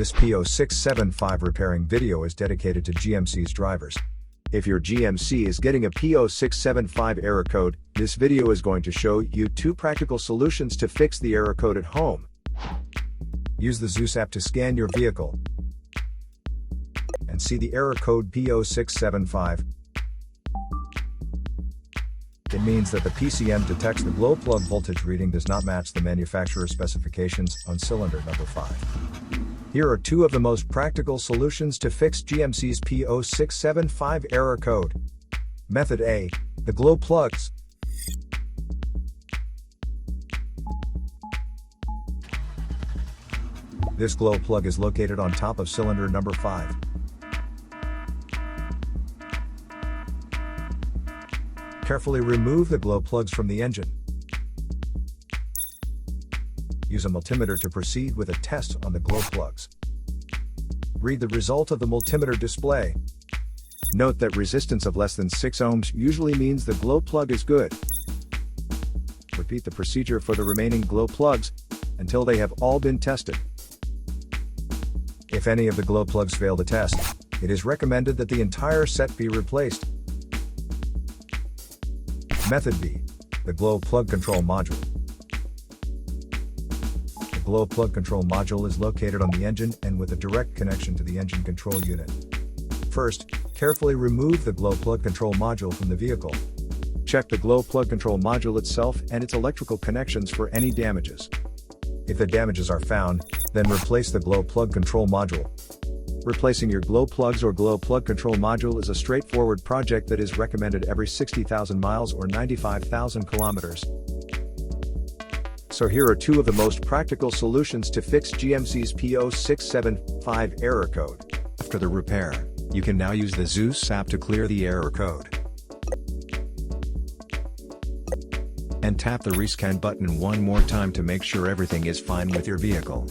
This P0675 repairing video is dedicated to GMC's drivers. If your GMC is getting a P0675 error code, this video is going to show you 2 practical solutions to fix the error code at home. Use the Zeus app to scan your vehicle and see the error code P0675. It means that the PCM detects the glow plug voltage reading does not match the manufacturer's specifications on cylinder number 5. Here are 2 of the most practical solutions to fix GMC's P0675 error code. Method A, the glow plugs. This glow plug is located on top of cylinder number 5. Carefully remove the glow plugs from the engine. Use a multimeter to proceed with a test on the glow plugs. Read the result of the multimeter display. Note that resistance of less than 6 ohms usually means the glow plug is good. Repeat the procedure for the remaining glow plugs until they have all been tested. If any of the glow plugs fail to test, it is recommended that the entire set be replaced. Method B, the glow plug control module. The glow plug control module is located on the engine and with a direct connection to the engine control unit. First, carefully remove the glow plug control module from the vehicle. Check the glow plug control module itself and its electrical connections for any damages. If the damages are found, then replace the glow plug control module. Replacing your glow plugs or glow plug control module is a straightforward project that is recommended every 60,000 miles or 95,000 kilometers. So here are 2 of the most practical solutions to fix GMC's P0675 error code. After the repair, you can now use the Zeus app to clear the error code. And tap the rescan button one more time to make sure everything is fine with your vehicle.